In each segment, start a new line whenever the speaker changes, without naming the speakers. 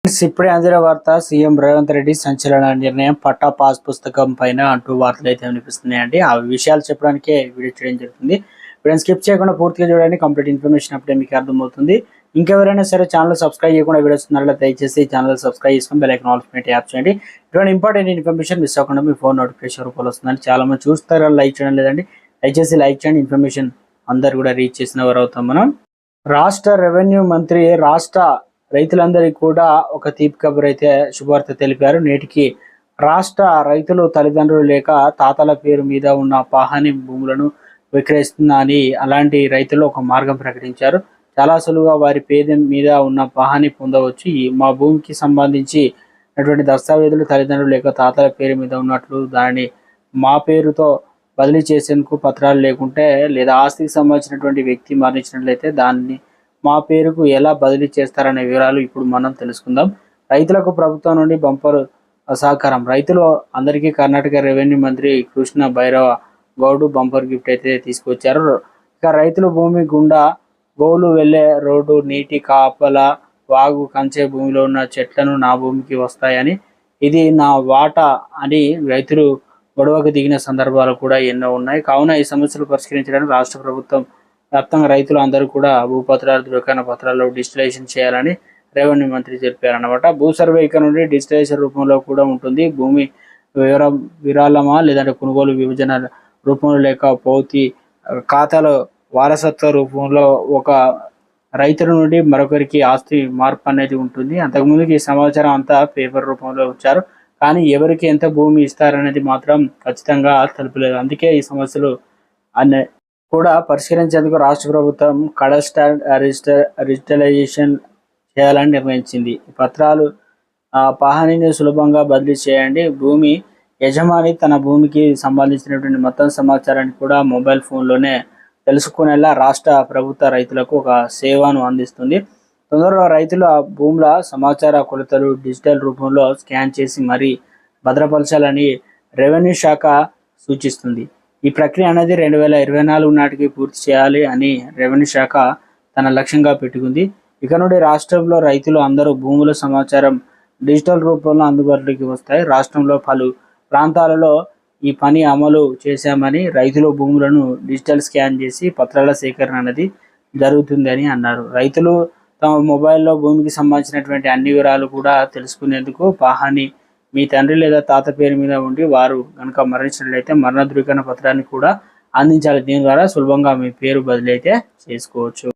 ఇప్పుడే అందిన వార్త సీఎం రేవంత్ రెడ్డి సంచలన నిర్ణయం పట్టా పాస్ పుస్తకం పైన అంటూ వార్తలు అయితే వినిపిస్తున్నాయండి. ఆ విషయాలు చెప్పడానికే వీడియో చేయడం జరుగుతుంది. వీడియోని స్కిప్ చేయకుండా పూర్తిగా చూడండి. కంప్లీట్ ఇన్ఫర్మేషన్ అప్పుడే మీకు అర్థమవుతుంది. ఇంకెవరైనా సరే ఛానల్ సబ్స్క్రైబ్ చేయకుండా వీడియోస్ ఉన్నారో దయచేసి ఛానల్ సబ్స్క్రైబ్ చేసుకొని బెల్ ఐకాన్ ఆల్ యాప్ చేయండి. ఇటువంటి ఇంపార్టెంట్ ఇన్ఫర్మేషన్ మిస్ అవ్వకుండా మీ ఫోన్ నోటిఫికేషన్ రూపంలో వస్తుందని చాలా మంది చూస్తారు, లైక్ చేయడం లేదండి. దయచేసి లైక్ చేయండి. ఇన్ఫర్మేషన్ అందరు కూడా రీచ్ చేసిన వారు అవుతాం. మనం రాష్ట్ర రెవెన్యూ మంత్రి రాష్ట్ర రైతులందరికీ కూడా ఒక తీపి కబురు అయితే శుభవార్త తెలిపారు. నేటికి రాష్ట్ర రైతులు తల్లిదండ్రులు లేక తాతల పేరు మీద ఉన్న పాహాని భూములను విక్రయిస్తున్నా అని అలాంటి రైతులు ఒక మార్గం ప్రకటించారు. చాలా సులువుగా వారి పేరు మీద ఉన్న పాహాని పొందవచ్చు. మా భూమికి సంబంధించి దస్తావేజులు తల్లిదండ్రులు లేక తాతల పేరు మీద ఉన్నట్లు దానిని మా పేరుతో బదిలీ చేసేందుకు పత్రాలు లేకుంటే లేదా ఆస్తికి సంబంధించినటువంటి వ్యక్తి మరణించినట్లయితే దాన్ని మా పేరుకు ఎలా బదిలీ చేస్తారనే వివరాలు ఇప్పుడు మనం తెలుసుకుందాం. రైతులకు ప్రభుత్వం నుండి బంపర్ సహకారం. రైతులు అందరికీ కర్ణాటక రెవెన్యూ మంత్రి కృష్ణ భైరవ గౌడ్ బంపర్ గిఫ్ట్ అయితే తీసుకొచ్చారు. ఇక రైతుల భూమి గుండా గోవులు వెళ్లే రోడ్డు, నీటి కాపల, వాగు, కంచే భూమిలో ఉన్న చెట్లను నా భూమికి వస్తాయని, ఇది నా వాటా అని రైతులు గొడవకు దిగిన సందర్భాలు కూడా ఎన్నో ఉన్నాయి. కావున ఈ సమస్యలు పరిష్కరించడానికి రాష్ట్ర ప్రభుత్వం వ్యాప్తంగా రైతులు అందరూ కూడా భూపత్రాలు, ధృవీకరణ పత్రాల్లో డిజిటలైజేషన్ చేయాలని రెవెన్యూ మంత్రి చెప్పారన్నమాట. భూ సర్వే ఇక నుండి డిజిటలైజేషన్ రూపంలో కూడా ఉంటుంది. భూమి విరాళమా లేదంటే కొనుగోలు విభజన రూపంలో లేక పౌతి ఖాతాలో వారసత్వ రూపంలో ఒక రైతుల నుండి మరొకరికి ఆస్తి మార్పు అనేది ఉంటుంది. అంతకుముందుకి ఈ సమాచారం అంతా పేపర్ రూపంలో వచ్చారు, కానీ ఎవరికి ఎంత భూమి ఇస్తారనేది మాత్రం ఖచ్చితంగా తెలుపలేదు. అందుకే ఈ సమస్యలు అనే కూడా పరిష్కరించేందుకు రాష్ట్ర ప్రభుత్వం కడస్టర్ డిజిటలైజేషన్ చేయాలని నిర్ణయించింది. ఈ పత్రాలు పాహానీని సులభంగా బదిలీ చేయండి. భూమి యజమాని తన భూమికి సంబంధించినటువంటి మొత్తం సమాచారాన్ని కూడా మొబైల్ ఫోన్లోనే తెలుసుకునేలా రాష్ట్ర ప్రభుత్వ రైతులకు ఒక సేవను అందిస్తుంది. తొందరలో రైతులు ఆ భూముల సమాచార కొలతలు డిజిటల్ రూపంలో స్కాన్ చేసి మరీ భద్రపరచాలని రెవెన్యూ శాఖ సూచిస్తుంది. ఈ ప్రక్రియ అనేది 2024 నాటికి పూర్తి చేయాలి అని రెవెన్యూ శాఖ తన లక్ష్యంగా పెట్టుకుంది. ఇక నుండి రాష్ట్రంలో రైతులు అందరూ భూముల సమాచారం డిజిటల్ రూపంలో అందుబాటులోకి వస్తాయి. రాష్ట్రంలో పలు ప్రాంతాలలో ఈ పని అమలు చేశామని, రైతులు భూములను డిజిటల్ స్కాన్ చేసి పత్రాల సేకరణ అనేది జరుగుతుందని అన్నారు. రైతులు తమ మొబైల్లో భూమికి సంబంధించినటువంటి అన్ని వివరాలు కూడా తెలుసుకునేందుకు పాహాని మీ తండ్రి లేదా తాత పేరు మీద ఉండి వారు కనుక మరణించినట్లయితే మరణ ధృవీకరణ పత్రాన్ని కూడా అందించాలి. దీని ద్వారా సులభంగా మీ పేరు బదిలీ అయితే చేసుకోవచ్చు.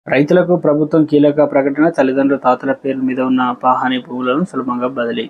రైతులకు ప్రభుత్వం కీలక ప్రకటన. తల్లిదండ్రుల తాతల పేరు మీద ఉన్న పాహాని భూములను సులభంగా బదిలీ.